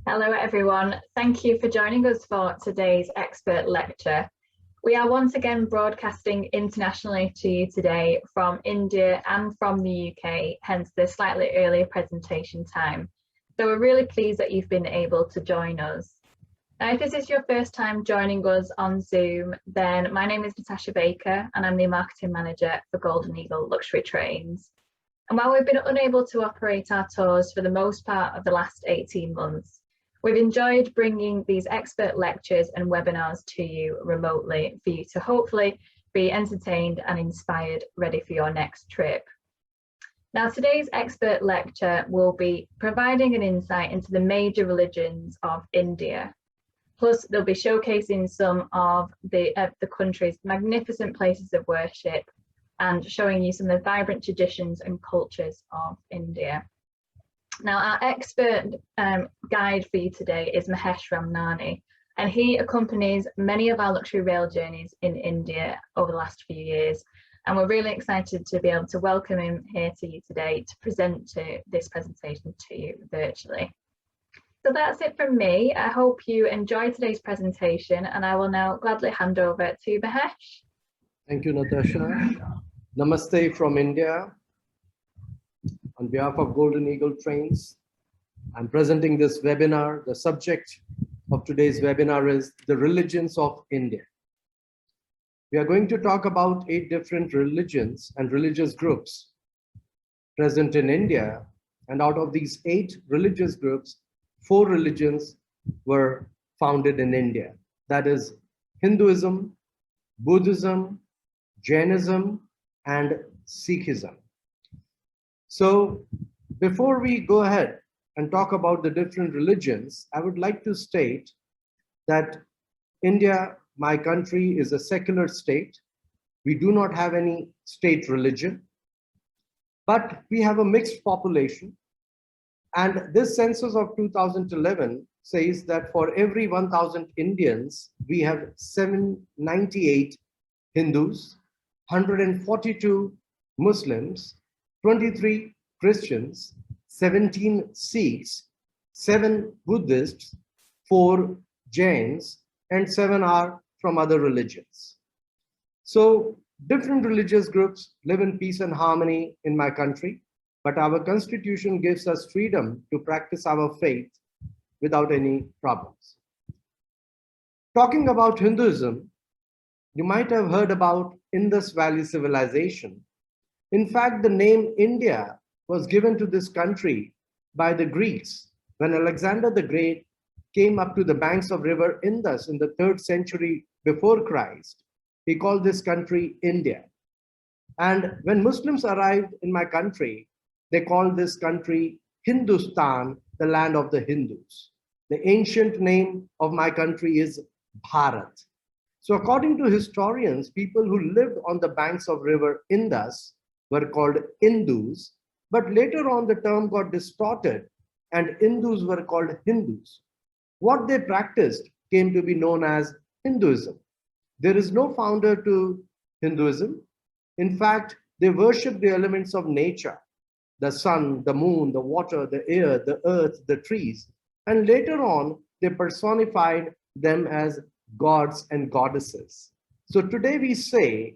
Hello everyone, thank you for joining us for today's expert lecture. We are once again broadcasting internationally to you today from India and from the UK, hence the slightly earlier presentation time. So we're really pleased that you've been able to join us. Now, if this is your first time joining us on Zoom, then my name is Natasha Baker and I'm the Marketing Manager for Golden Eagle Luxury Trains. And while we've been unable to operate our tours for the most part of the last 18 months, we've enjoyed bringing these expert lectures and webinars to you remotely for you to hopefully be entertained and inspired, ready for your next trip. Now, today's expert lecture will be providing an insight into the major religions of India. Plus, they'll be showcasing some of the country's magnificent places of worship and showing you some of the vibrant traditions and cultures of India. Now, our expert guide for you today is Mahesh Ramnani, and he accompanies many of our luxury rail journeys in India over the last few years. And we're really excited to be able to welcome him here to you today to present this presentation to you virtually. So that's it from me. I hope you enjoyed today's presentation, and I will now gladly hand over to Mahesh. Thank you, Natasha. Namaste from India. On behalf of Golden Eagle Trains, I'm presenting this webinar. The subject of today's webinar is the religions of India. We are going to talk about 8 different religions and religious groups present in India. And out of these 8 religious groups, 4 religions were founded in India. That is Hinduism, Buddhism, Jainism, and Sikhism. So before we go ahead and talk about the different religions, I would like to state that India, my country, is a secular state. We do not have any state religion, but we have a mixed population. And this census of 2011 says that for every 1,000 Indians, we have 798 Hindus, 142 Muslims, 23 Christians, 17 Sikhs, 7 Buddhists, 4 Jains, and 7 are from other religions. So different religious groups live in peace and harmony in my country, but our constitution gives us freedom to practice our faith without any problems. Talking about Hinduism, you might have heard about Indus Valley civilization. In fact, the name India was given to this country by the Greeks when Alexander the Great came up to the banks of river Indus in the 3rd century before Christ. He called this country India. And when Muslims arrived in my country, they called this country Hindustan, the land of the Hindus. The ancient name of my country is Bharat. So according to historians, people who lived on the banks of river Indus were called Indus, but later on the term got distorted and Indus were called Hindus. What they practiced came to be known as Hinduism. There is no founder to Hinduism. In fact, they worship the elements of nature, the sun, the moon, the water, the air, the earth, the trees, and later on they personified them as gods and goddesses. So today we say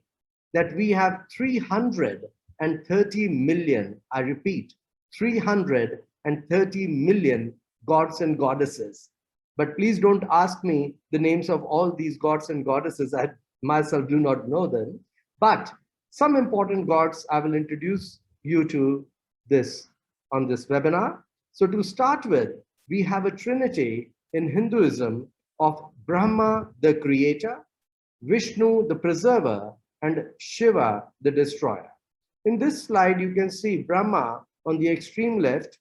that we have 330 million, I repeat, 330 million gods and goddesses. But please don't ask me the names of all these gods and goddesses. I myself do not know them. But some important gods I will introduce you to this on this webinar. So to start with, we have a trinity in Hinduism of Brahma, the creator, Vishnu, the preserver, and Shiva, the destroyer. In this slide, you can see Brahma on the extreme left,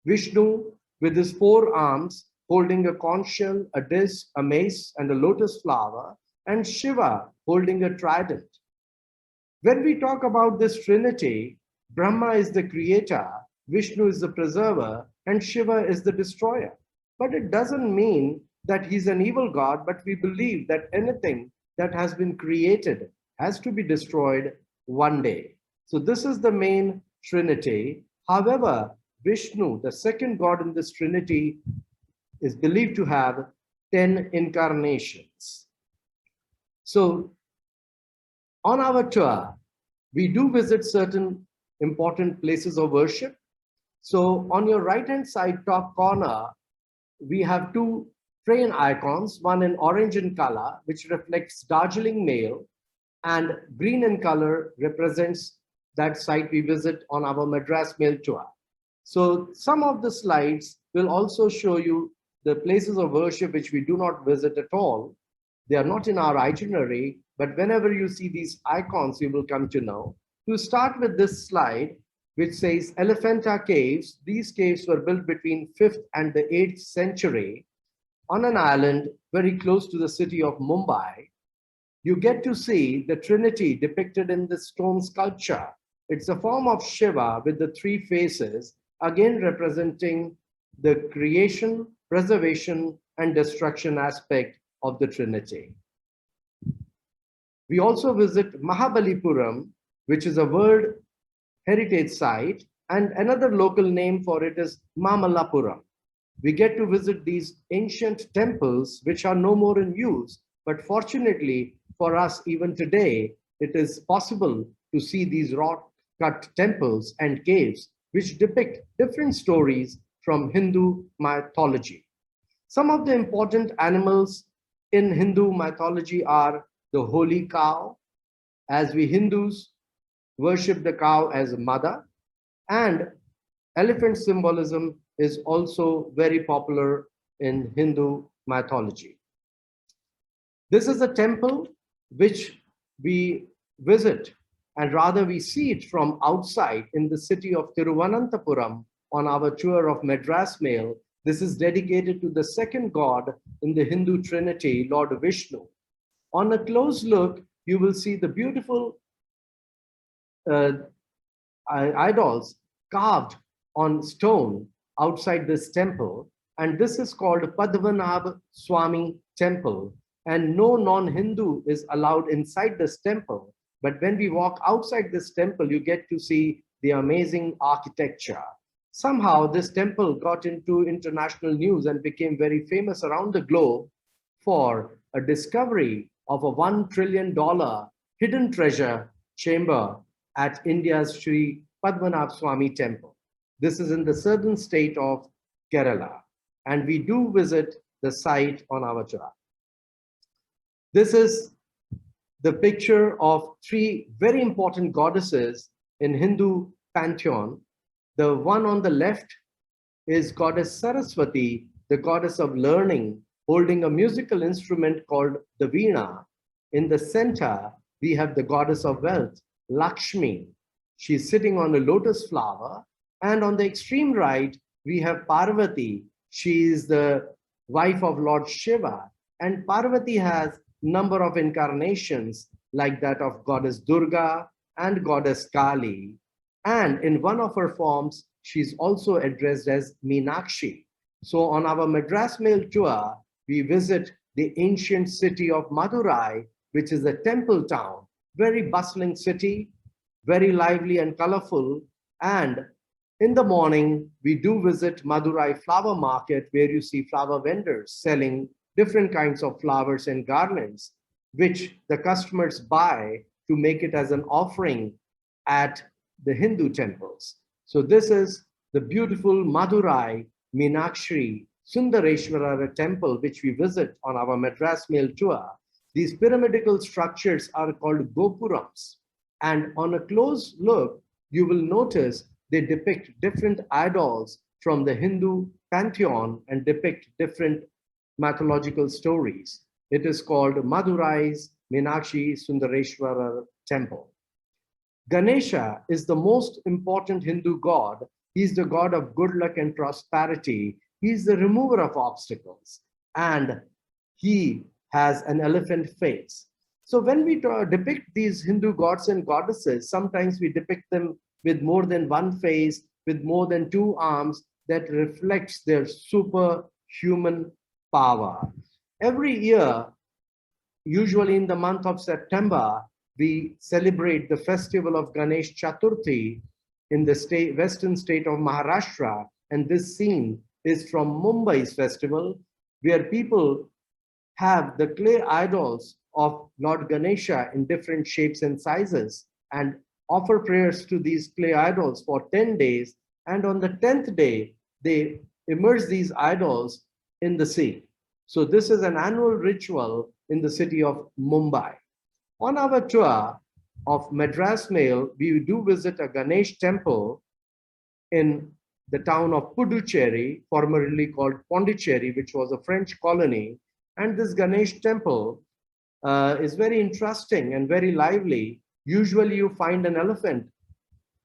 Vishnu with his 4 arms holding a conch shell, a disc, a mace, and a lotus flower, and Shiva holding a trident. When we talk about this trinity, Brahma is the creator, Vishnu is the preserver, and Shiva is the destroyer. But it doesn't mean that he's an evil god, but we believe that anything that has been created has to be destroyed one day. So this is the main trinity. However, Vishnu, the second god in this trinity, is believed to have 10 incarnations. So on our tour, we do visit certain important places of worship. So on your right-hand side top corner, we have two train icons, one in orange in color, which reflects Darjeeling Mail, and green in color represents that site we visit on our Madras Mail tour. So some of the slides will also show you the places of worship which we do not visit at all. They are not in our itinerary, but whenever you see these icons, you will come to know. To start with this slide, which says Elephanta Caves, these caves were built between 5th and the 8th century on an island very close to the city of Mumbai. You get to see the Trinity depicted in the stone sculpture. It's a form of Shiva with the three faces, again representing the creation, preservation, and destruction aspect of the Trinity. We also visit Mahabalipuram, which is a World Heritage Site, and another local name for it is Mamalapuram. We get to visit these ancient temples, which are no more in use, but fortunately for us, even today, it is possible to see these rock-cut temples and caves, which depict different stories from Hindu mythology. Some of the important animals in Hindu mythology are the holy cow, as we Hindus worship the cow as a mother, and elephant symbolism is also very popular in Hindu mythology. This is a temple which we visit, and rather we see it from outside in the city of Thiruvananthapuram on our tour of Madras Mail. This is dedicated to the second god in the Hindu Trinity, Lord Vishnu. On a close look, you will see the beautiful idols carved on stone outside this temple, and this is called PADMANABHASWAMY temple, and no non-Hindu is allowed inside this temple. But when we walk outside this temple, you get to see the amazing architecture. Somehow this temple got into international news and became very famous around the globe for a discovery of a $1 trillion hidden treasure chamber at India's Sri Padmanabhaswamy temple. This is in the southern state of Kerala, and we do visit the site on our tour. This is the picture of three very important goddesses in Hindu pantheon. The one on the left is goddess Saraswati, the goddess of learning, holding a musical instrument called the veena. In the center, we have the goddess of wealth, Lakshmi. She's sitting on a lotus flower. And on the extreme right, we have Parvati. She is the wife of Lord Shiva. And Parvati has number of incarnations like that of goddess Durga and goddess Kali. And in one of her forms, she's also addressed as Meenakshi. So on our Madras Mail tour, we visit the ancient city of Madurai, which is a temple town, very bustling city, very lively and colorful. And in the morning, we do visit Madurai flower market, where you see flower vendors selling different kinds of flowers and garlands, which the customers buy to make it as an offering at the Hindu temples. So this is the beautiful Madurai Meenakshi Sundareswarara temple, which we visit on our Madras Mail tour. These pyramidical structures are called gopurams. And on a close look, you will notice they depict different idols from the Hindu pantheon and depict different mythological stories. It is called Madurai's Meenakshi Sundareswarara temple. Ganesha is the most important Hindu god. He's the god of good luck and prosperity. He's the remover of obstacles, and he has an elephant face. So when we depict these Hindu gods and goddesses, sometimes we depict them with more than one face, with more than two arms, that reflects their superhuman power. Every year, usually in the month of September, we celebrate the festival of Ganesh Chaturthi in the western state of Maharashtra, and this scene is from Mumbai's festival, where people have the clay idols of Lord Ganesha in different shapes and sizes and offer prayers to these clay idols for 10 days. And on the 10th day, they immerse these idols in the sea. So this is an annual ritual in the city of Mumbai. On our tour of Madras Mail, we do visit a Ganesh temple in the town of Puducherry, formerly called Pondicherry, which was a French colony. And this Ganesh temple is very interesting and very lively. Usually you find an elephant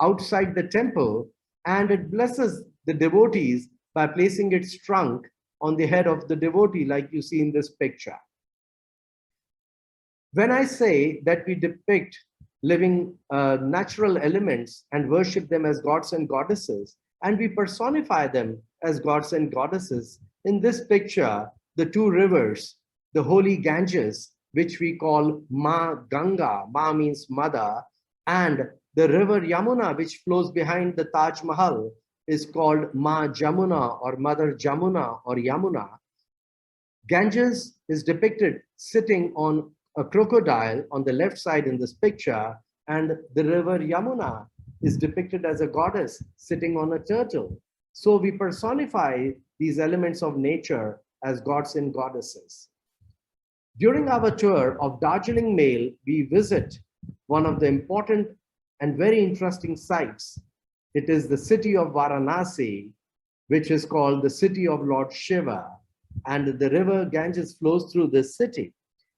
outside the temple, and it blesses the devotees by placing its trunk on the head of the devotee, like you see in this picture. When I say that we depict living natural elements and worship them as gods and goddesses, and we personify them as gods and goddesses, in this picture, the two rivers, the holy Ganges, which we call Ma Ganga, Ma means mother, and the river Yamuna, which flows behind the Taj Mahal, is called Ma Jamuna or Mother Jamuna or Yamuna. Ganges is depicted sitting on a crocodile on the left side in this picture, and the river Yamuna is depicted as a goddess sitting on a turtle. So we personify these elements of nature as gods and goddesses. During our tour of Darjeeling Mail, we visit one of the important and very interesting sites. It is the city of Varanasi, which is called the city of Lord Shiva, and the river Ganges flows through this city.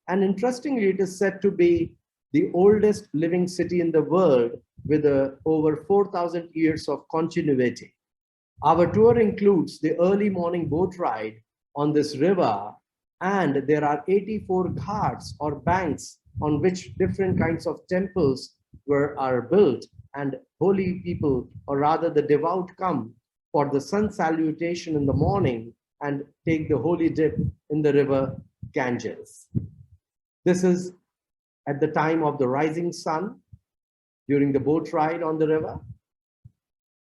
And interestingly, it is said to be the oldest living city in the world with over 4,000 years of continuity. Our tour includes the early morning boat ride on this river, and there are 84 ghats or banks on which different kinds of temples are built, and holy people, or rather the devout, come for the sun salutation in the morning and take the holy dip in the river Ganges. This is at the time of the rising sun during the boat ride on the river.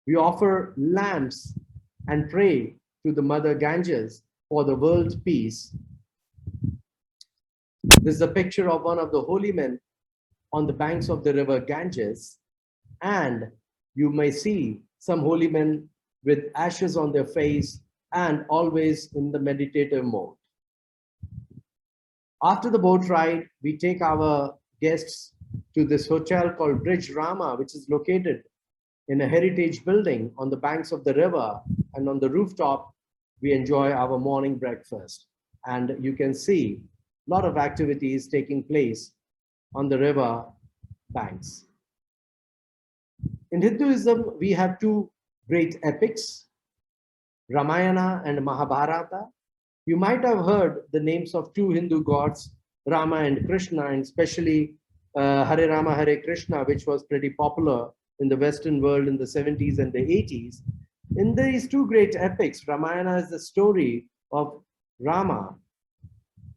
We offer lamps and pray to the Mother Ganges for the world peace. This is a picture of one of the holy men on the banks of the river Ganges, and you may see some holy men with ashes on their face and always in the meditative mode. After the boat ride, we take our guests to this hotel called Bridge Rama, which is located in a heritage building on the banks of the river, and on the rooftop, we enjoy our morning breakfast. And you can see a lot of activities taking place on the river banks. In Hinduism, we have two great epics, Ramayana and Mahabharata. You might have heard the names of two Hindu gods, Rama and Krishna, and especially Hare Rama, Hare Krishna, which was pretty popular in the Western world in the 70s and the 80s. In these two great epics, Ramayana is the story of Rama.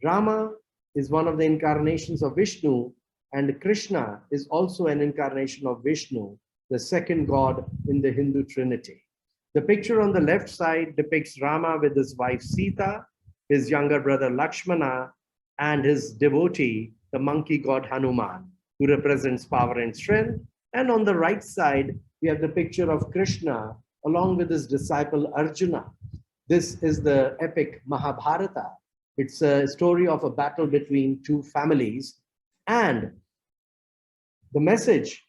Rama is one of the incarnations of Vishnu, and Krishna is also an incarnation of Vishnu, the second god in the Hindu Trinity. The picture on the left side depicts Rama with his wife Sita, his younger brother Lakshmana, and his devotee, the monkey god Hanuman, who represents power and strength. And on the right side, we have the picture of Krishna along with his disciple Arjuna. This is the epic Mahabharata. It's a story of a battle between two families. And the message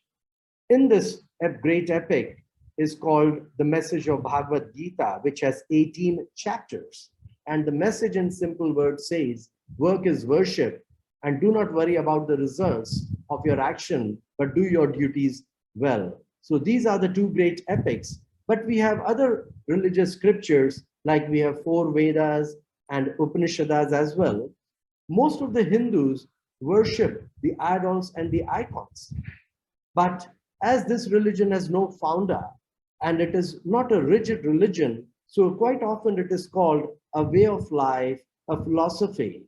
in this great epic is called the message of Bhagavad Gita, which has 18 chapters. And the message in simple words says, work is worship, and do not worry about the results of your action, but do your duties well. So these are the two great epics. But we have other religious scriptures, like we have 4 Vedas and Upanishads as well. Most of the Hindus worship the idols and the icons. But as this religion has no founder, and it is not a rigid religion, so quite often it is called a way of life, a philosophy.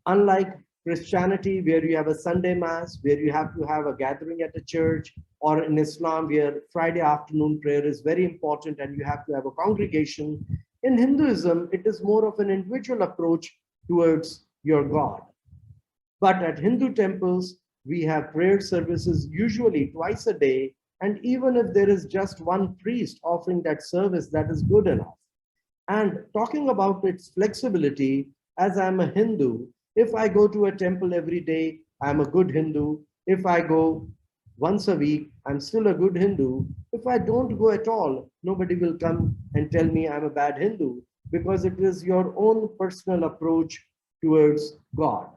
Unlike Christianity, where you have a Sunday Mass, where you have to have a gathering at a church, or in Islam, where Friday afternoon prayer is very important and you have to have a congregation. In Hinduism, it is more of an individual approach towards your God. But at Hindu temples, we have prayer services usually twice a day, and even if there is just one priest offering that service, that is good enough. And talking about its flexibility, as I'm a Hindu, if I go to a temple every day, I'm a good Hindu. If I go once a week, I'm still a good Hindu. If I don't go at all, nobody will come and tell me I'm a bad Hindu, because it is your own personal approach towards God.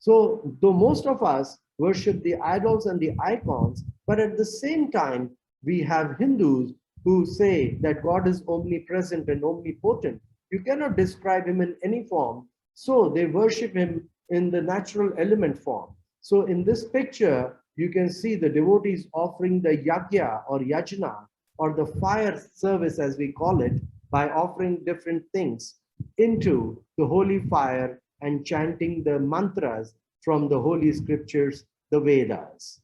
So though most of us worship the idols and the icons, but at the same time, we have Hindus who say that God is omnipresent and omnipotent. You cannot describe him in any form. So they worship him in the natural element form. So in this picture, you can see the devotees offering the yagya or yajna, or the fire service as we call it, by offering different things into the holy fire and chanting the mantras from the holy scriptures, the Vedas.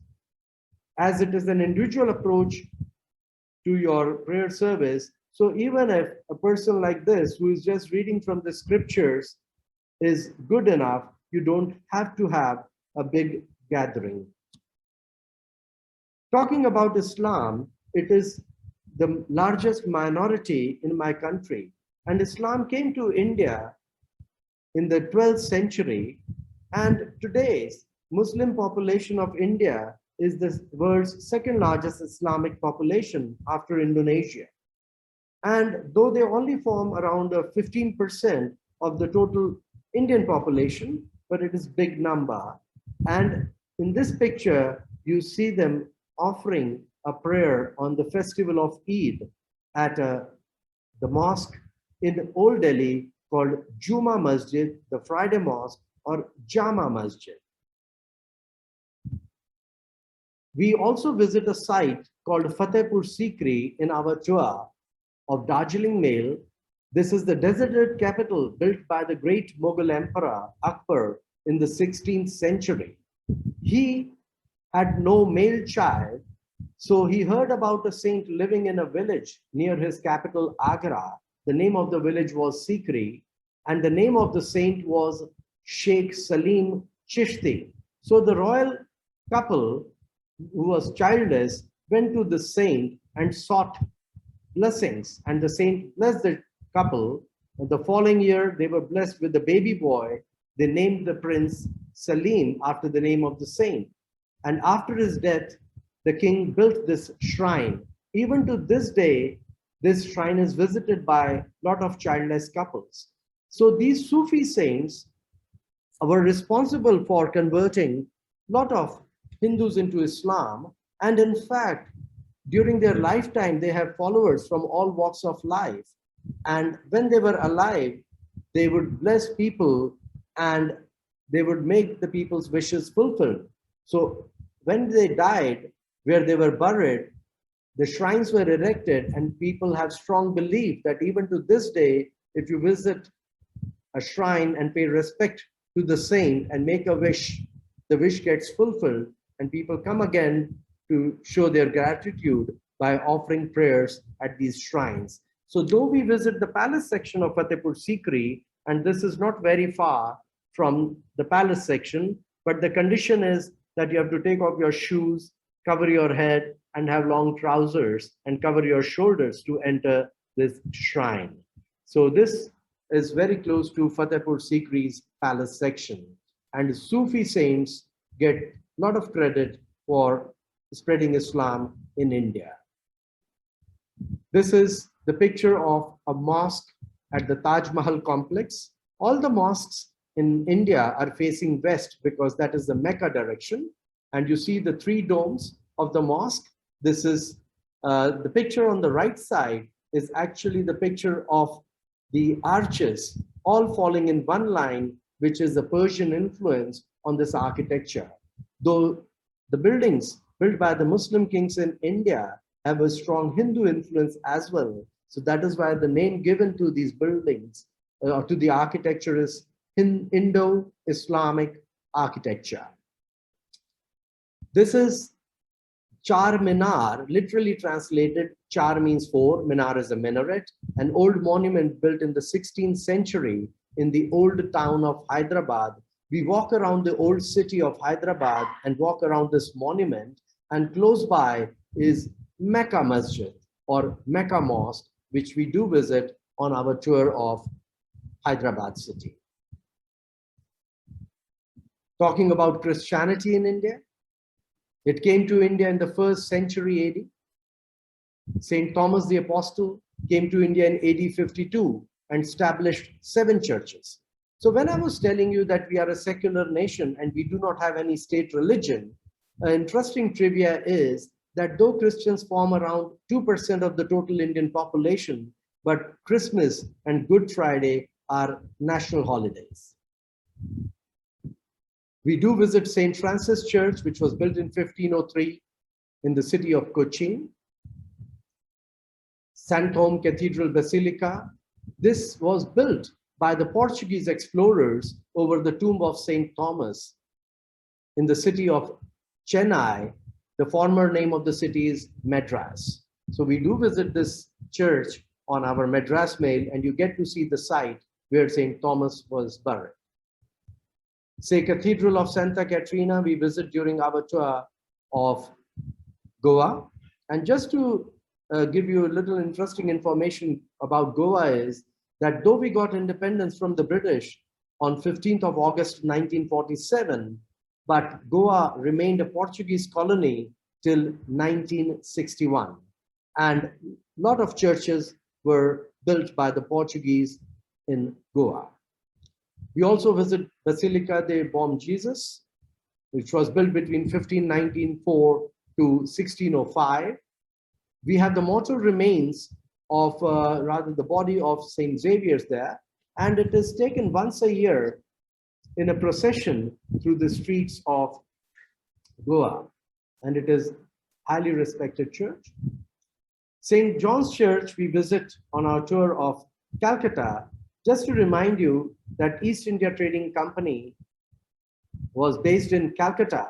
As it is an individual approach to your prayer service, so even if a person like this who is just reading from the scriptures is good enough, you don't have to have a big gathering. Talking about Islam, it is the largest minority in my country, and Islam came to India in the 12th century, and today's Muslim population of India is the world's second largest Islamic population after Indonesia. And though they only form around 15% of the total Indian population, but it is big number. And in this picture, you see them offering a prayer on the festival of Eid at the mosque in Old Delhi called Juma Masjid, the Friday Mosque, or Jama Masjid. We also visit a site called Fatehpur Sikri in our tour of Darjeeling Mail. This is the deserted capital built by the great Mughal Emperor Akbar in the 16th century. He had no male child, so he heard about a saint living in a village near his capital Agra. The name of the village was Sikri, and the name of the saint was Sheikh Salim Chishti. So the royal couple, who was childless, went to the saint and sought blessings, and the saint blessed the couple. And the following year, they were blessed with a baby boy. They named the prince Salim after the name of the saint. And after his death, the king built this shrine. Even to this day, this shrine is visited by a lot of childless couples. So these Sufi saints were responsible for converting a lot of Hindus into Islam. And in fact, during their lifetime, they have followers from all walks of life. And when they were alive, they would bless people and they would make the people's wishes fulfilled. So when they died, where they were buried, the shrines were erected, and people have strong belief that even to this day, if you visit a shrine and pay respect to the saint and make a wish, the wish gets fulfilled, and people come again to show their gratitude by offering prayers at these shrines. So though we visit the palace section of Fatehpur Sikri, and this is not very far from the palace section, but the condition is that you have to take off your shoes, cover your head, and have long trousers, and cover your shoulders to enter this shrine. So this is very close to Fatehpur Sikri's palace section. And Sufi saints get a lot of credit for spreading Islam in India. This is the picture of a mosque at the Taj Mahal complex. All the mosques in India are facing west because that is the Mecca direction. And you see the three domes of the mosque. This is the picture on the right side is actually the picture of the arches all falling in one line, which is the Persian influence on this architecture. Though the buildings built by the Muslim kings in India have a strong Hindu influence as well. So that is why the name given to these buildings, to the architecture, is Indo-Islamic architecture. This is Char Minar, literally translated, Char means four, Minar is a minaret, an old monument built in the 16th century in the old town of Hyderabad. We walk around the old city of Hyderabad and walk around this monument, and close by is Mecca Masjid or Mecca Mosque, which we do visit on our tour of Hyderabad city. Talking about Christianity in India, it came to India in the 1st century AD. Saint Thomas the Apostle came to India in AD 52 and established 7 churches. So when I was telling you that we are a secular nation and we do not have any state religion, an interesting trivia is that though Christians form around 2% of the total Indian population, but Christmas and Good Friday are national holidays. We do visit St. Francis Church, which was built in 1503 in the city of Cochin. Santhome Cathedral Basilica. This was built by the Portuguese explorers over the tomb of St. Thomas in the city of Chennai. The former name of the city is Madras. So we do visit this church on our Madras Mail, and you get to see the site where St. Thomas was buried. Say Cathedral of Santa Catarina, we visit during our tour of Goa. And just to give you a little interesting information about Goa is that though we got independence from the British on 15th of August 1947, but Goa remained a Portuguese colony till 1961. And a lot of churches were built by the Portuguese in Goa. We also visit Basilica de Bom Jesus, which was built between 1594 to 1605. We have the mortal remains of, rather the body of Saint Xavier's there, and it is taken once a year in a procession through the streets of Goa, and it is highly respected church. St. John's Church we visit on our tour of Calcutta. Just to remind you that East India Trading Company was based in Calcutta,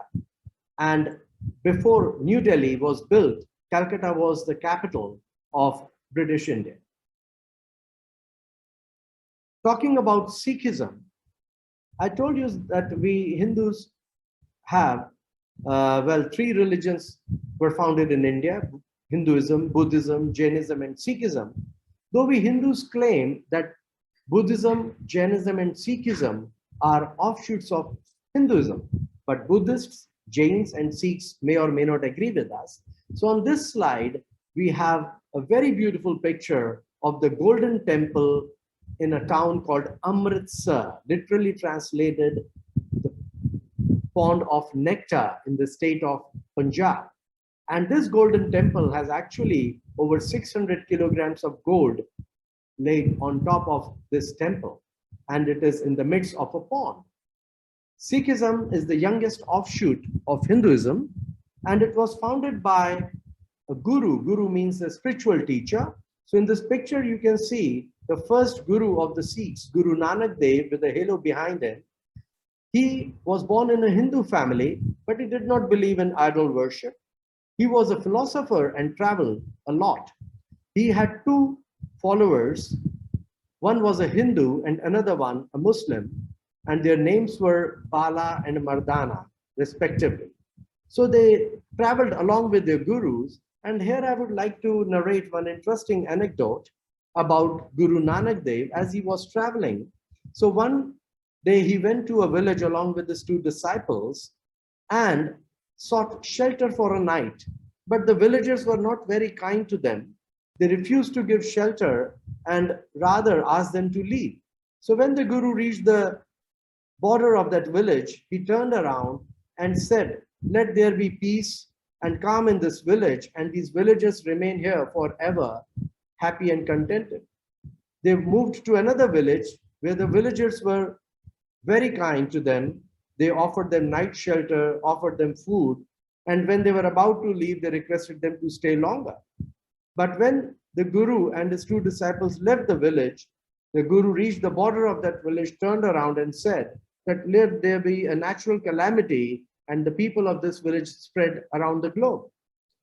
and before New Delhi was built, Calcutta was the capital of British India. Talking about Sikhism, I told you that we Hindus have, 3 religions were founded in India: Hinduism, Buddhism, Jainism, and Sikhism. Though we Hindus claim that Buddhism, Jainism, and Sikhism are offshoots of Hinduism, but Buddhists, Jains, and Sikhs may or may not agree with us. So on this slide, we have a very beautiful picture of the Golden Temple in a town called Amritsar, literally translated the pond of nectar in the state of Punjab. And this Golden Temple has actually over 600 kilograms of gold laid on top of this temple, and it is in the midst of a pond. Sikhism is the youngest offshoot of Hinduism, and it was founded by a guru. Guru means a spiritual teacher. So in this picture, you can see the first guru of the Sikhs, Guru Nanak Dev, with a halo behind him. He was born in a Hindu family, but he did not believe in idol worship. He was a philosopher and traveled a lot. He had 2 followers. One was a Hindu and another one a Muslim, and their names were Bala and Mardana, respectively. So they traveled along with their gurus, and here I would like to narrate one interesting anecdote about Guru Nanak Dev as he was traveling. So one day he went to a village along with his 2 disciples and sought shelter for a night, but the villagers were not very kind to them. They refused to give shelter and rather asked them to leave. So when the Guru reached the border of that village, he turned around and said, "Let there be peace and calm in this village, and these villagers remain here forever, happy and contented." They moved to another village where the villagers were very kind to them. They offered them night shelter, offered them food, and when they were about to leave, they requested them to stay longer. But when the Guru and his 2 disciples left the village, the Guru reached the border of that village, turned around and said that let there be a natural calamity and the people of this village spread around the globe.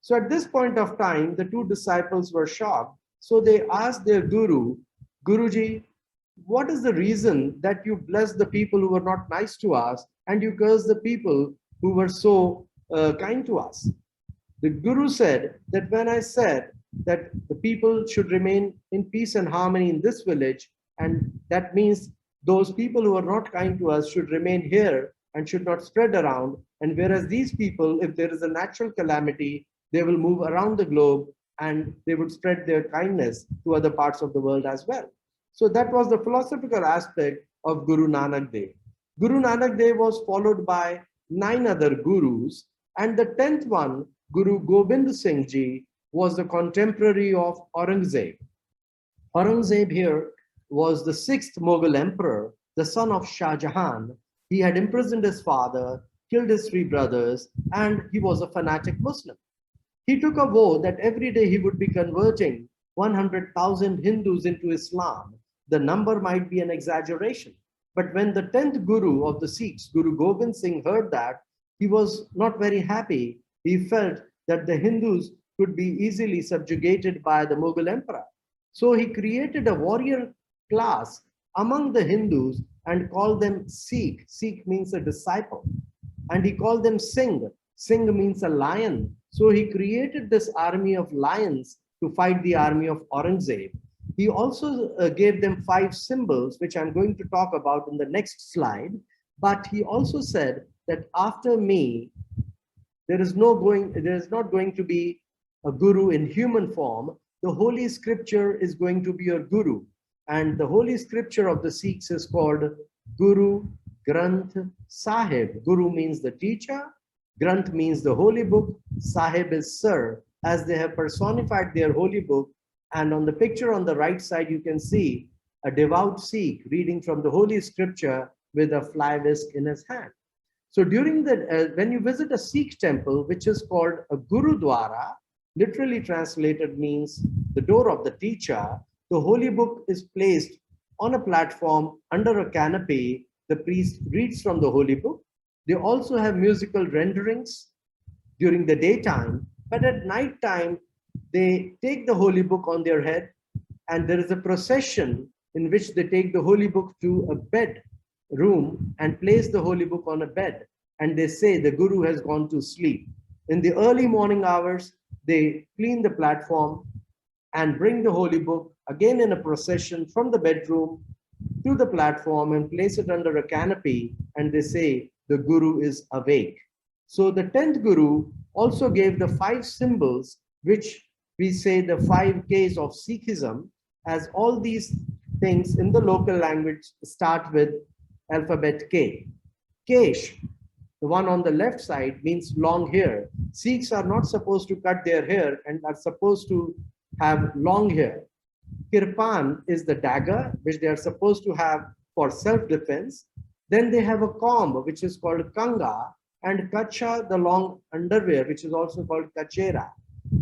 So at this point of time, the two disciples were shocked. So they asked their guru, Guruji, what is the reason that you bless the people who were not nice to us and you curse the people who were so kind to us? The guru said that when I said that the people should remain in peace and harmony in this village, and that means those people who are not kind to us should remain here and should not spread around. And whereas these people, if there is a natural calamity, they will move around the globe and they would spread their kindness to other parts of the world as well. So that was the philosophical aspect of Guru Nanak Dev. Guru Nanak Dev was followed by 9 other gurus, and the 10th one, Guru Gobind Singh Ji, was the contemporary of Aurangzeb. Aurangzeb here was the 6th Mughal emperor, the son of Shah Jahan. He had imprisoned his father, killed his 3 brothers, and he was a fanatic Muslim. He took a vow that every day he would be converting 100,000 Hindus into Islam. The number might be an exaggeration. But when the 10th Guru of the Sikhs, Guru Gobind Singh, heard that, he was not very happy. He felt that the Hindus could be easily subjugated by the Mughal emperor. So he created a warrior class among the Hindus and called them Sikh. Sikh means a disciple. And he called them Singh. Singh means a lion. So he created this army of lions to fight the army of Aurangzeb. He also gave them 5 symbols, which I'm going to talk about in the next slide. But he also said that after me, there is not going to be a guru in human form. The Holy Scripture is going to be your guru. And the Holy Scripture of the Sikhs is called Guru Granth Sahib. Guru means the teacher. Granth means the holy book. Sahib is sir, as they have personified their holy book. And on the picture on the right side, you can see a devout Sikh reading from the Holy Scripture with a fly whisk in his hand. So during the, when you visit a Sikh temple, which is called a Gurudwara, literally translated means the door of the teacher, the holy book is placed on a platform under a canopy. The priest reads from the holy book. They also have musical renderings during the daytime, but at night time, they take the holy book on their head, and there is a procession in which they take the holy book to a bed room and place the holy book on a bed. And they say the guru has gone to sleep. In the early morning hours, they clean the platform and bring the holy book again in a procession from the bedroom to the platform and place it under a canopy. And they say the guru is awake. So the 10th guru also gave the 5 symbols, which we say the 5 Ks of Sikhism, as all these things in the local language start with alphabet K. Kesh, the one on the left side, means long hair. Sikhs are not supposed to cut their hair and are supposed to have long hair. Kirpan is the dagger, which they are supposed to have for self-defense. Then they have a comb, which is called kanga, and kacha, the long underwear, which is also called kachera.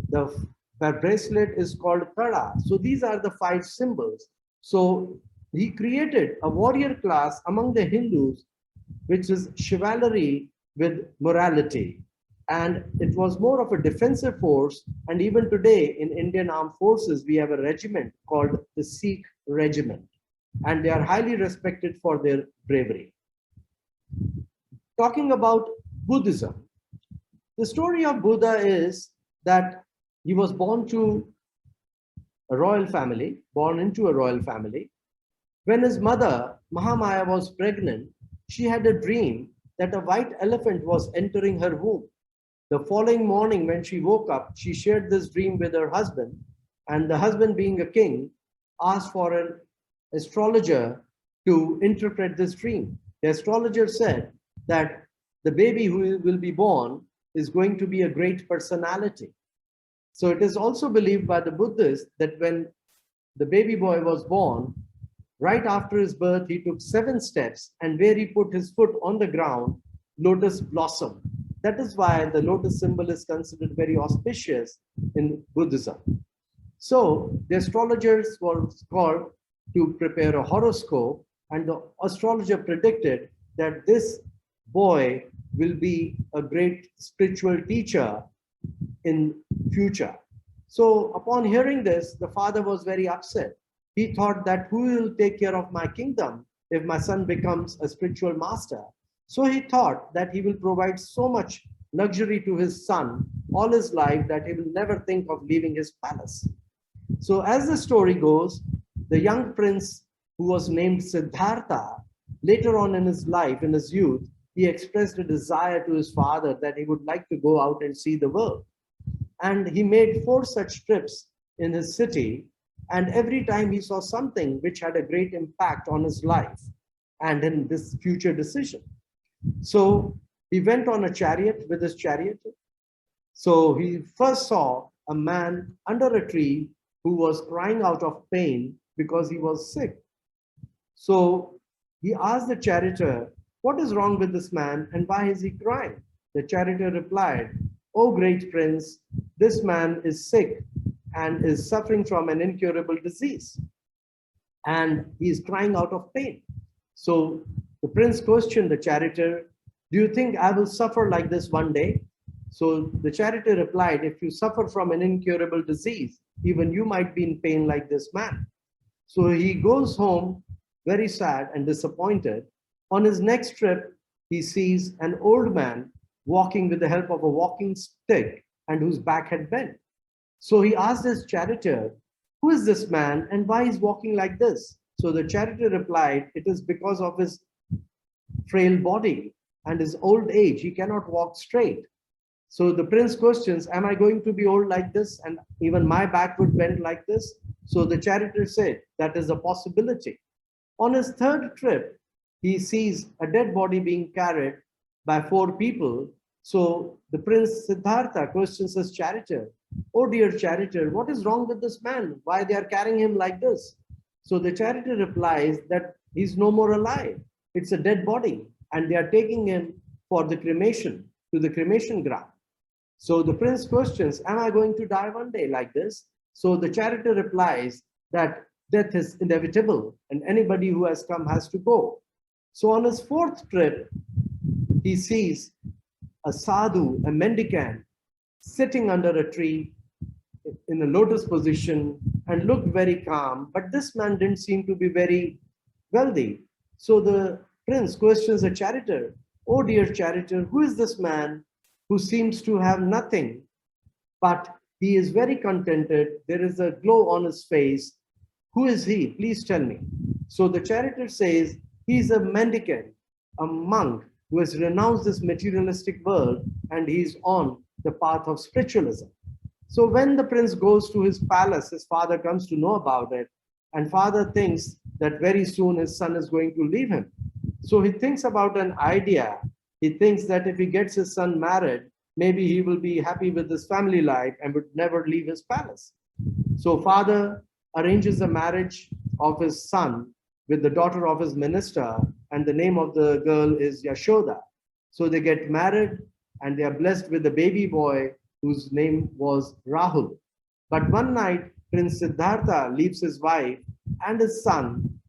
The bracelet is called kada. So these are the 5 symbols. So he created a warrior class among the Hindus, which is chivalry with morality. And it was more of a defensive force. And even today in Indian Armed Forces, we have a regiment called the Sikh Regiment. And they are highly respected for their bravery. Talking about Buddhism, the story of Buddha is that he was born into a royal family. When his mother, Mahamaya, was pregnant, she had a dream that a white elephant was entering her womb. The following morning, when she woke up, she shared this dream with her husband, and the husband, being a king, asked for an astrologer to interpret this dream. The astrologer said that the baby who will be born is going to be a great personality. So it is also believed by the Buddhists that when the baby boy was born, right after his birth, he took 7 steps, and where he put his foot on the ground, lotus blossomed. That is why the lotus symbol is considered very auspicious in Buddhism. So the astrologers were called to prepare a horoscope, and the astrologer predicted that this boy will be a great spiritual teacher in future. So upon hearing this, the father was very upset. He thought that who will take care of my kingdom if my son becomes a spiritual master? So he thought that he will provide so much luxury to his son all his life that he will never think of leaving his palace. So as the story goes, the young prince who was named Siddhartha, later on in his life, in his youth, he expressed a desire to his father that he would like to go out and see the world. And he made 4 such trips in his city. And every time he saw something which had a great impact on his life and in this future decision. So he went on a chariot with his chariot. So he first saw a man under a tree who was crying out of pain because he was sick. So he asked the charioteer, "What is wrong with this man and why is he crying?" The charioteer replied, "O great prince, this man is sick and is suffering from an incurable disease. And he is crying out of pain." So the prince questioned the charioteer, "Do you think I will suffer like this one day?" So the charioteer replied, "If you suffer from an incurable disease, even you might be in pain like this man." So he goes home very sad and disappointed. On his next trip, he sees an old man walking with the help of a walking stick and whose back had bent. So he asked his charioteer, "Who is this man and why is walking like this?" So the charioteer replied, "It is because of his frail body and his old age. He cannot walk straight." So the prince questions, "Am I going to be old like this and even my back would bend like this?" So the charioteer said, "That is a possibility." On his third trip, he sees a dead body being carried by 4 people. So the prince Siddhartha questions his charioteer, "Oh dear charioteer, what is wrong with this man? Why they are carrying him like this?" So the charioteer replies that he's no more alive. It's a dead body and they are taking him for the cremation, to the cremation ground. So the prince questions, "Am I going to die one day like this?" So the charioteer replies that death is inevitable and anybody who has come has to go. So on his 4th trip, he sees a sadhu, a mendicant, sitting under a tree in a lotus position and looked very calm. But this man didn't seem to be very wealthy. So the prince questions the charioteer, "Oh dear charioteer, who is this man who seems to have nothing, but he is very contented. There is a glow on his face. Who is he? Please tell me." So the charioteer says, "He's a mendicant, a monk who has renounced this materialistic world and he's on the path of spiritualism." So when the prince goes to his palace, his father comes to know about it, and father thinks that very soon his son is going to leave him. So he thinks about an idea. He thinks that if he gets his son married, maybe he will be happy with his family life and would never leave his palace. So father arranges a marriage of his son with the daughter of his minister, and the name of the girl is Yashoda. So they get married and they are blessed with a baby boy whose name was Rahul. But one night, Prince Siddhartha leaves his wife and his son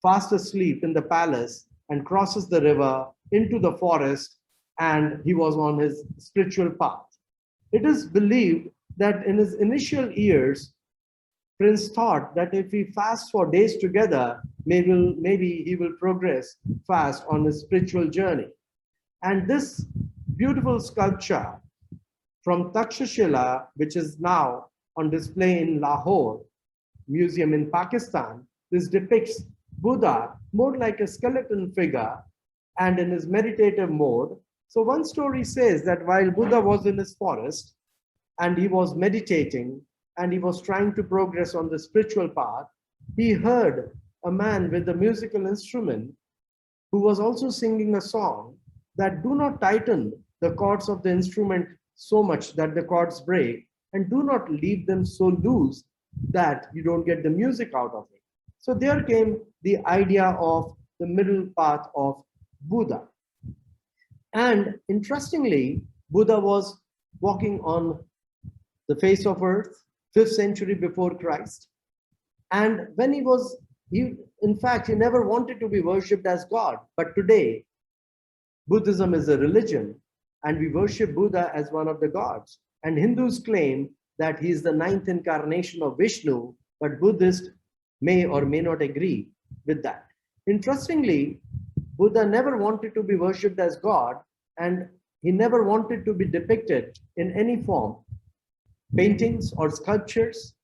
fast asleep in the palace and crosses the river into the forest, and he was on his spiritual path. It is believed that in his initial years, Prince thought that if he fasts for days together, maybe he will progress fast on his spiritual journey. And this beautiful sculpture from Takshashila, which is now on display in Lahore Museum in Pakistan, this depicts Buddha more like a skeleton figure and in his meditative mode. So one story says that while Buddha was in his forest and he was meditating and he was trying to progress on the spiritual path, he heard a man with a musical instrument who was also singing a song that do not tighten the cords of the instrument so much that the cords break, and do not leave them so loose that you don't get the music out of it. So there came the idea of the middle path of Buddha. And interestingly, Buddha was walking on the face of earth, 5th century before Christ. And when in fact, he never wanted to be worshipped as God. But today, Buddhism is a religion and we worship Buddha as one of the gods. and Hindus claim that he is the 9th incarnation of Vishnu, but Buddhists may or may not agree with that. Interestingly, Buddha never wanted to be worshipped as God, and he never wanted to be depicted in any form, paintings or sculptures.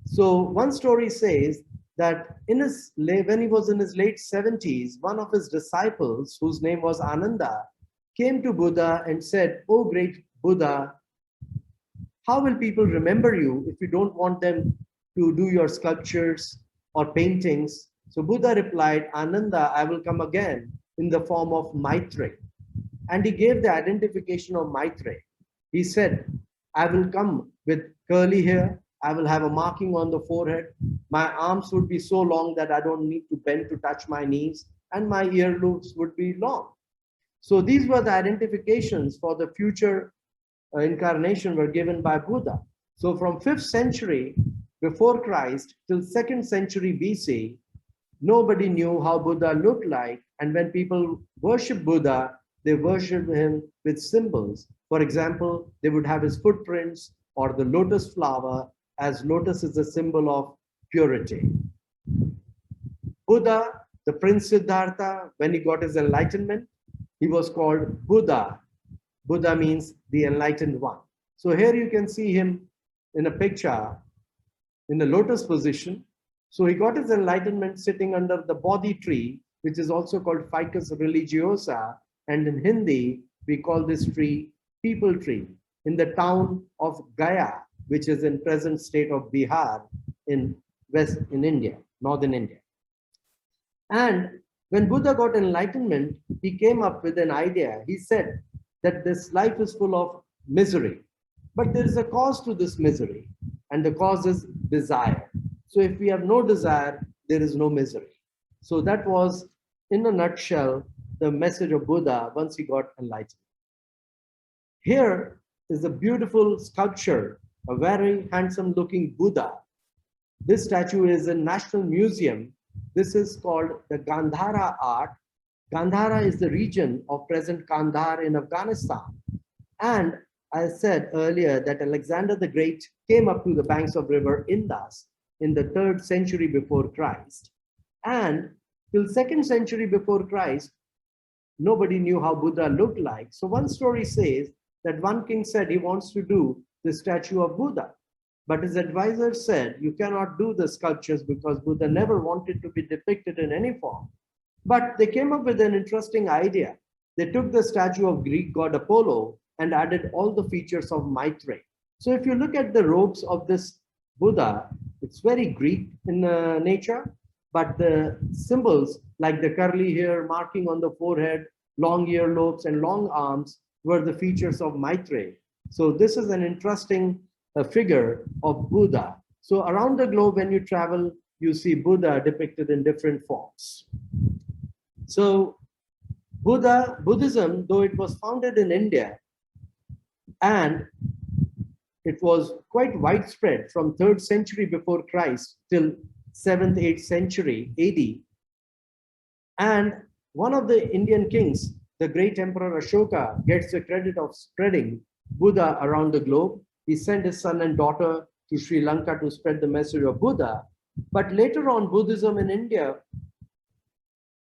So one story says that when he was in his late 70s, one of his disciples, whose name was Ananda, came to Buddha and said, "Oh great Buddha, how will people remember you if you don't want them to do your sculptures or paintings?" So Buddha replied, "Ananda, I will come again in the form of Maitreya." And he gave the identification of Maitreya. He said, "I will come with curly hair. I will have a marking on the forehead. My arms would be so long that I don't need to bend to touch my knees, and my earlobes would be long." So these were the identifications for the future incarnation were given by Buddha. So from 5th century before Christ till 2nd century BC, nobody knew how Buddha looked like. And when people worship Buddha, they worship him with symbols. For example, they would have his footprints or the lotus flower, as lotus is a symbol of purity. Buddha, the Prince Siddhartha, when he got his enlightenment, he was called Buddha. Buddha means the enlightened one. So here you can see him in a picture in the lotus position. So he got his enlightenment sitting under the Bodhi tree, which is also called Ficus religiosa. And in Hindi, we call this tree people tree, in the town of Gaya, which is in present state of Bihar in India, northern India. And when Buddha got enlightenment, he came up with an idea. He said that this life is full of misery, but there is a cause to this misery, and the cause is desire. So if we have no desire, there is no misery. So that was, in a nutshell, the message of Buddha once he got enlightened. Here is a beautiful sculpture, a very handsome looking Buddha. This statue is in National Museum. This is called the Gandhara art. Gandhara is the region of present Kandahar in Afghanistan. And I said earlier that Alexander the Great came up to the banks of river Indus in the 3rd century before Christ. And till 2nd century before Christ, nobody knew how Buddha looked like. So one story says that one king said he wants to do the statue of Buddha. But his advisor said, "You cannot do the sculptures because Buddha never wanted to be depicted in any form." But they came up with an interesting idea. They took the statue of Greek god Apollo and added all the features of Maitreya. So if you look at the robes of this Buddha, it's very Greek in nature, but the symbols like the curly hair, marking on the forehead, long earlobes, and long arms were the features of Maitreya. So this is an interesting figure of Buddha. So around the globe, when you travel, you see Buddha depicted in different forms. So Buddhism, though it was founded in India, and it was quite widespread from 3rd century before Christ till 7th, 8th century AD. And one of the Indian kings, the great Emperor Ashoka, gets the credit of spreading Buddha around the globe. He sent his son and daughter to Sri Lanka to spread the message of Buddha. But later on, Buddhism in India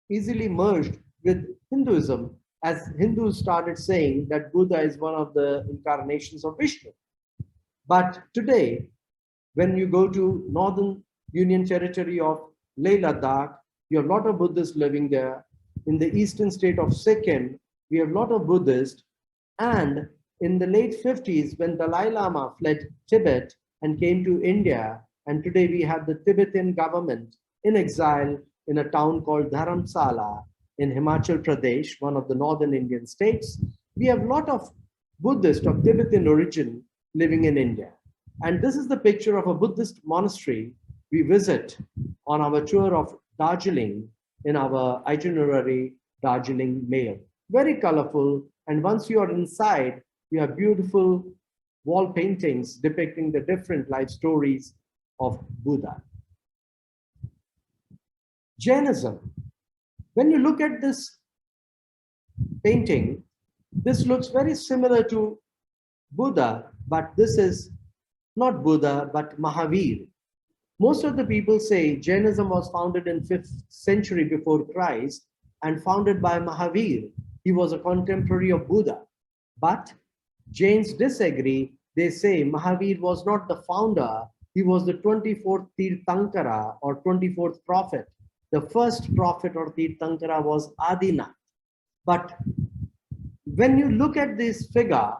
easily merged with Hinduism, as Hindus started saying that Buddha is one of the incarnations of Vishnu. But today, when you go to Northern Union Territory of Leh Ladakh, you have a lot of Buddhists living there. In the eastern state of Sikkim, we have a lot of Buddhists. And in the late 50s, when Dalai Lama fled Tibet and came to India, and today we have the Tibetan government in exile in a town called Dharamsala in Himachal Pradesh, one of the northern Indian states, we have a lot of Buddhists of Tibetan origin living in India. And this is the picture of a Buddhist monastery we visit on our tour of Darjeeling in our itinerary Darjeeling Mail. Very colorful, and once you are inside, you have beautiful wall paintings depicting the different life stories of Buddha. Jainism. When you look at this painting, this looks very similar to Buddha, but this is not Buddha, but Mahavir. Most of the people say Jainism was founded in 5th century before Christ and founded by Mahavir. He was a contemporary of Buddha. But Jains disagree. They say Mahavir was not the founder. He was the 24th Tirthankara or 24th prophet. The first prophet or Tirthankara was Adinath. But when you look at this figure,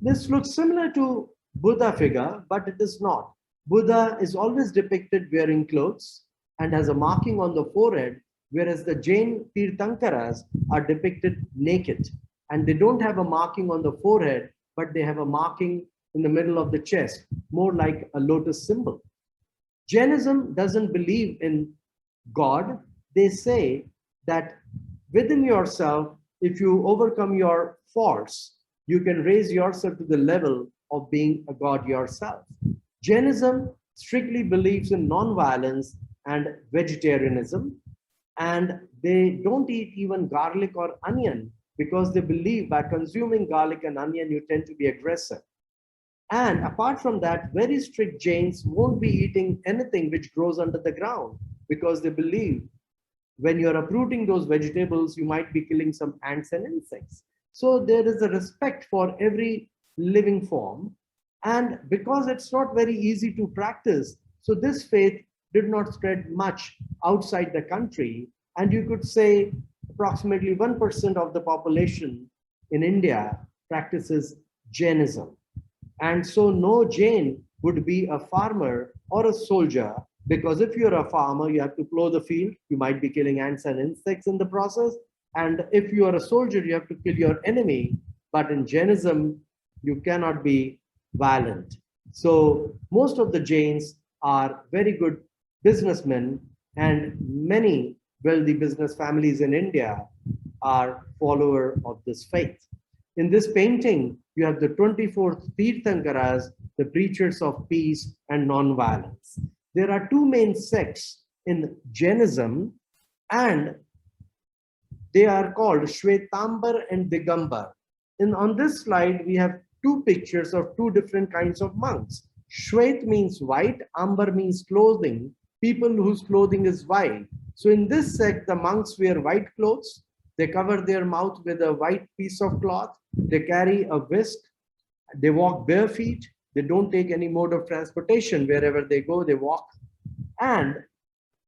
this looks similar to Buddha figure, but it is not. Buddha is always depicted wearing clothes and has a marking on the forehead, whereas the Jain Tirthankaras are depicted naked. And they don't have a marking on the forehead, but they have a marking in the middle of the chest, more like a lotus symbol. Jainism doesn't believe in God. They say that within yourself, if you overcome your faults, you can raise yourself to the level of being a god yourself. Jainism strictly believes in non-violence and vegetarianism, and they don't eat even garlic or onion because they believe by consuming garlic and onion, you tend to be aggressive. And apart from that, very strict Jains won't be eating anything which grows under the ground because they believe when you're uprooting those vegetables, you might be killing some ants and insects. So there is a respect for every living form. And because it's not very easy to practice, so this faith did not spread much outside the country. And you could say approximately 1% of the population in India practices Jainism. And so no Jain would be a farmer or a soldier, because if you're a farmer, you have to plow the field. You might be killing ants and insects in the process. And if you are a soldier, you have to kill your enemy. But in Jainism, you cannot be violent. So most of the Jains are very good businessmen, and many wealthy business families in India are followers of this faith. In this painting, you have the 24th Tirthankaras, the preachers of peace and non-violence. There are two main sects in Jainism, and they are called Shwetambar and Digambar. And on this slide, we have two pictures of two different kinds of monks. Shwet means white, Ambar means clothing, people whose clothing is white. So in this sect, the monks wear white clothes. They cover their mouth with a white piece of cloth. They carry a whisk. They walk bare feet. They don't take any mode of transportation. Wherever they go, they walk. And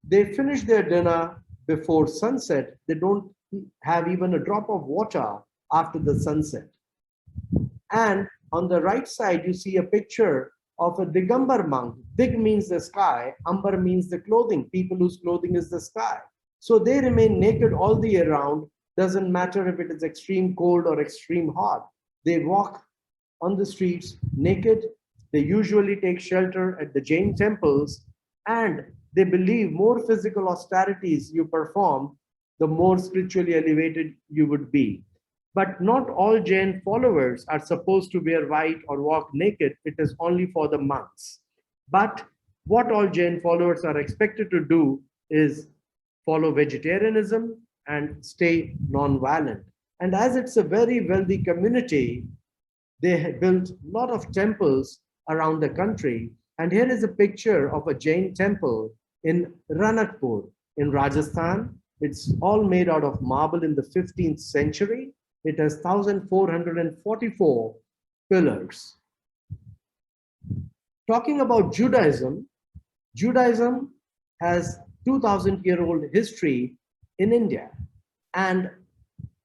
they finish their dinner before sunset. They don't have even a drop of water after the sunset. And on the right side, you see a picture of a Digambar monk. Dig means the sky. Ambar means the clothing, people whose clothing is the sky. So they remain naked all the year round. Doesn't matter if it is extreme cold or extreme hot. They walk on the streets naked. They usually take shelter at the Jain temples, and they believe more physical austerities you perform, the more spiritually elevated you would be. But not all Jain followers are supposed to wear white or walk naked. It is only for the monks. But what all Jain followers are expected to do is follow vegetarianism and stay non-violent. And as it's a very wealthy community, they have built a lot of temples around the country. And here is a picture of a Jain temple in Ranakpur in Rajasthan. It's all made out of marble in the 15th century. It has 1,444 pillars. Talking about Judaism, Judaism has 2,000-year-old history in India. And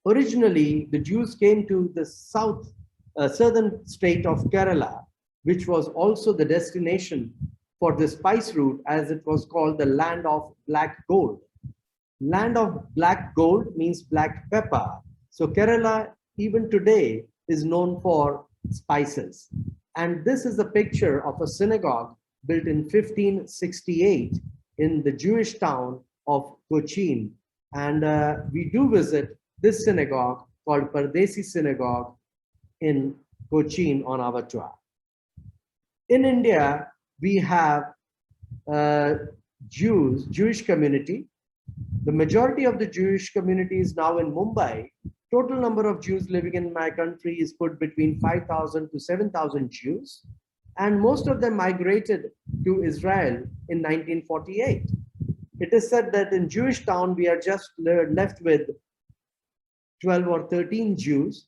originally, the Jews came to the southern state of Kerala, which was also the destination for the spice route, as it was called the land of black gold. Land of black gold means black pepper. So Kerala, even today, is known for spices. And this is a picture of a synagogue built in 1568 in the Jewish town of Cochin. And we do visit this synagogue called Pardesi Synagogue in Cochin on our tour. In India, we have Jewish community. The majority of the Jewish community is now in Mumbai. Total number of Jews living in my country is put between 5,000 to 7,000 Jews, and most of them migrated to Israel in 1948. It is said that in Jewish town, we are just left with 12 or 13 Jews.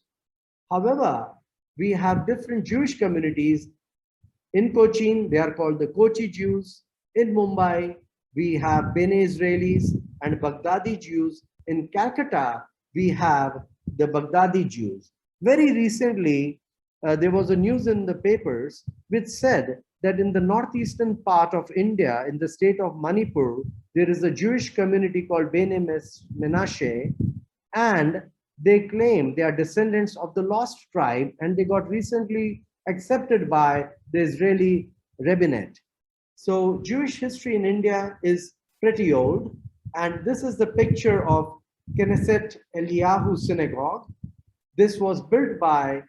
However, we have different Jewish communities. In Cochin, they are called the Kochi Jews. In Mumbai, we have Bene Israelis and Baghdadi Jews. In Calcutta, we have the Baghdadi Jews. Very recently, there was a news in the papers which said that in the northeastern part of India, in the state of Manipur, there is a Jewish community called Bene Menashe, and they claim they are descendants of the lost tribe, and they got recently accepted by the Israeli rabbinate. So Jewish history in India is pretty old, and this is the picture of Knesset Eliyahu synagogue. This was built by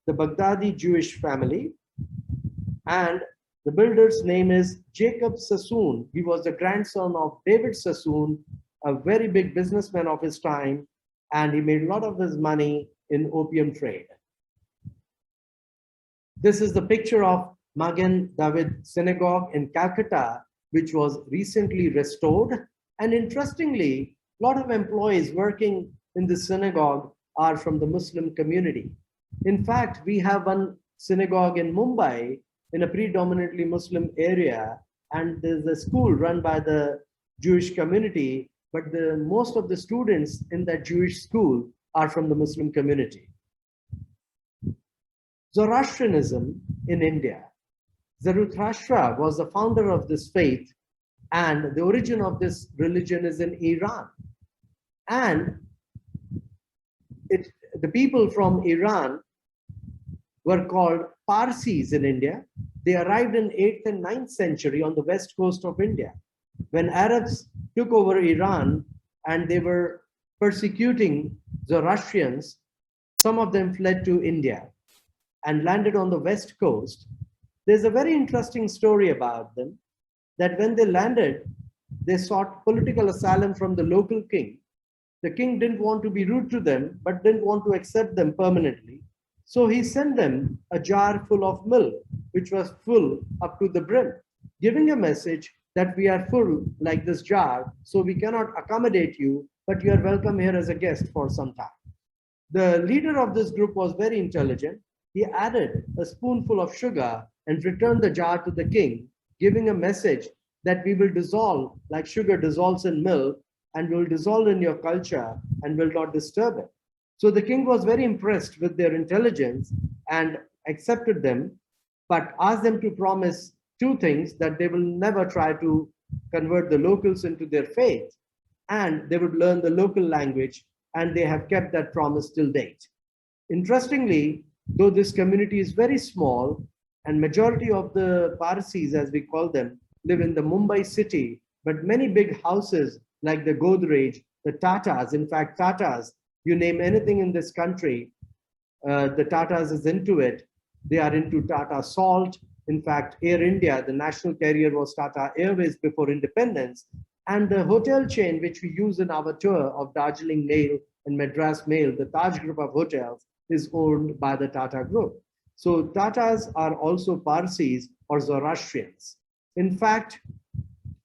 the Baghdadi Jewish family, and the builder's name is Jacob Sassoon. He was the grandson of David Sassoon, a very big businessman of his time, and he made a lot of his money in opium trade. This is the picture of Magen David Synagogue in Calcutta, which was recently restored. And interestingly, a lot of employees working in the synagogue are from the Muslim community. In fact, we have one synagogue in Mumbai in a predominantly Muslim area, and there's a school run by the Jewish community, but most of the students in that Jewish school are from the Muslim community. Zoroastrianism in India. Zarathustra was the founder of this faith, and the origin of this religion is in Iran. And the people from Iran were called Parsis in India. They arrived in 8th and 9th century on the west coast of India. When Arabs took over Iran and they were persecuting Zoroastrians, some of them fled to India and landed on the west coast. There's a very interesting story about them, that when they landed, they sought political asylum from the local king. The king didn't want to be rude to them, but didn't want to accept them permanently. So he sent them a jar full of milk, which was full up to the brim, giving a message that we are full like this jar, so we cannot accommodate you, but you are welcome here as a guest for some time. The leader of this group was very intelligent. He added a spoonful of sugar and returned the jar to the king, giving a message that we will dissolve like sugar dissolves in milk, and will dissolve in your culture and will not disturb it. So the king was very impressed with their intelligence and accepted them, but asked them to promise two things: that they will never try to convert the locals into their faith, and they would learn the local language, and they have kept that promise till date. Interestingly, though this community is very small, and majority of the Parsis, as we call them, live in the Mumbai city, but many big houses like the Godrej, the Tatas, in fact, Tatas, you name anything in this country, the Tatas is into it. They are into Tata Salt. In fact, Air India, the national carrier, was Tata Airways before independence. And the hotel chain, which we use in our tour of Darjeeling Mail and Madras Mail, the Taj group of hotels, is owned by the Tata group. So Tatas are also Parsis or Zoroastrians. In fact,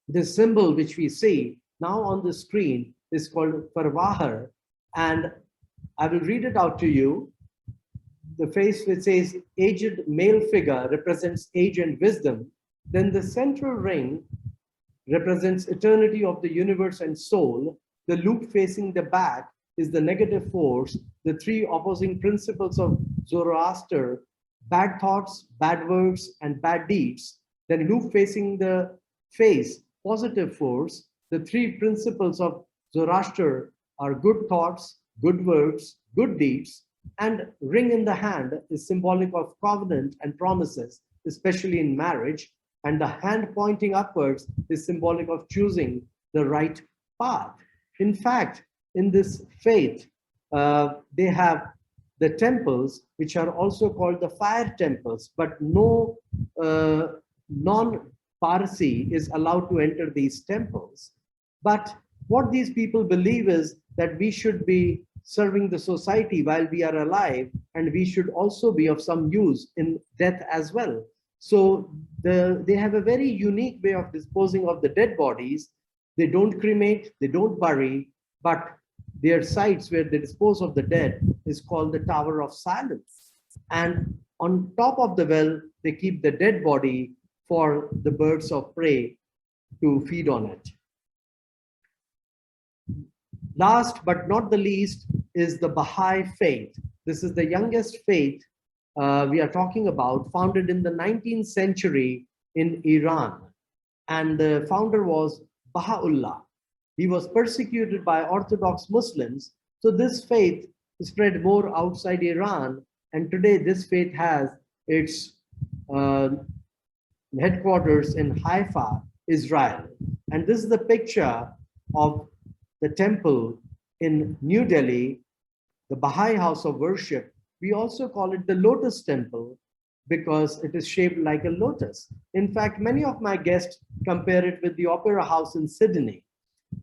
the symbol which we see now on the screen is called Parvahar, and I will read it out to you. The face which says aged male figure represents age and wisdom. Then the central ring represents eternity of the universe and soul. The loop facing the back is the negative force, the three opposing principles of Zoroaster: bad thoughts, bad words, and bad deeds. Then loop facing the face, positive force. The three principles of Zoroaster are good thoughts, good words, good deeds. And ring in the hand is symbolic of covenant and promises, especially in marriage. And the hand pointing upwards is symbolic of choosing the right path. In fact, in this faith, they have the temples, which are also called the fire temples, but no non-Parsi is allowed to enter these temples. But what these people believe is that we should be serving the society while we are alive, and we should also be of some use in death as well. So they have a very unique way of disposing of the dead bodies. They don't cremate, they don't bury, but their sites where they dispose of the dead is called the Tower of Silence. And on top of the well, they keep the dead body for the birds of prey to feed on it. Last but not the least is the Baha'i Faith. This is the youngest faith we are talking about, founded in the 19th century in Iran. And the founder was Baha'u'llah. He was persecuted by Orthodox Muslims. So this faith spread more outside Iran. And today this faith has its headquarters in Haifa, Israel. And this is the picture of the temple in New Delhi, the Baha'i house of worship. We also call it the Lotus Temple because it is shaped like a lotus. In fact, many of my guests compare it with the Opera House in Sydney.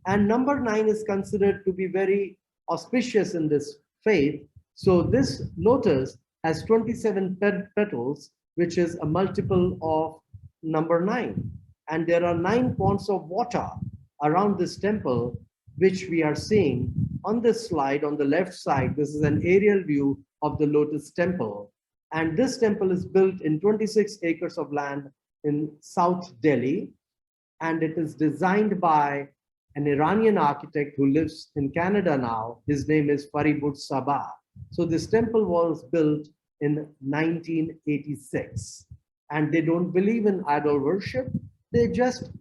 And number 9 is considered to be very auspicious in this faith. So this lotus has 27 petals, which is a multiple of number 9. And there are 9 ponds of water around this temple, which we are seeing on this slide on the left side. This is an aerial view of the Lotus Temple. And this temple is built in 26 acres of land in South Delhi. And it is designed by an Iranian architect who lives in Canada now. His name is Faribud Sabah. So this temple was built in 1986. And they don't believe in idol worship. They just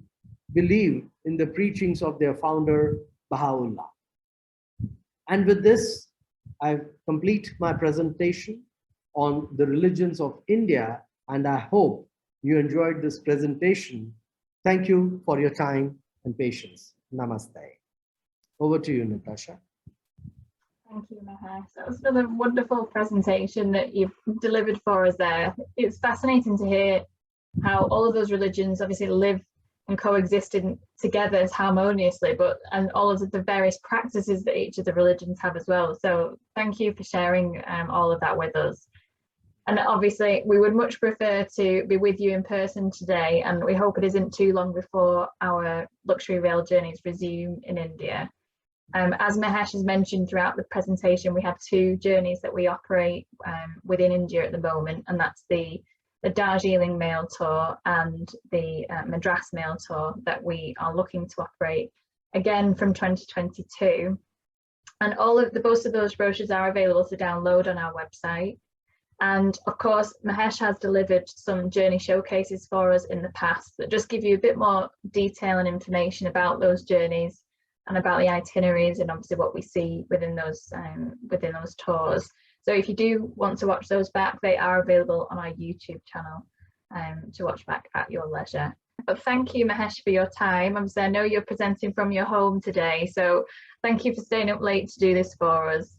believe in the preachings of their founder, Baha'u'llah. And with this, I complete my presentation on the religions of India, and I hope you enjoyed this presentation. Thank you for your time and patience. Namaste. Over to you, Natasha. Thank you, Mahesh. That was another wonderful presentation that you've delivered for us there. It's fascinating to hear how all of those religions obviously live and coexisted together harmoniously, and all of the various practices that each of the religions have as well. So thank you for sharing all of that with us. And obviously we would much prefer to be with you in person today, and we hope it isn't too long before our luxury rail journeys resume in India. As Mahesh has mentioned throughout the presentation, we have 2 journeys that we operate within India at the moment, and that's the Darjeeling Mail tour and the Madras Mail tour that we are looking to operate again from 2022. And both of those brochures are available to download on our website. And of course, Mahesh has delivered some journey showcases for us in the past that just give you a bit more detail and information about those journeys and about the itineraries and obviously what we see within those tours. So if you do want to watch those back, they are available on our YouTube channel to watch back at your leisure. But thank you, Mahesh, for your time. Obviously, I know you're presenting from your home today, so thank you for staying up late to do this for us.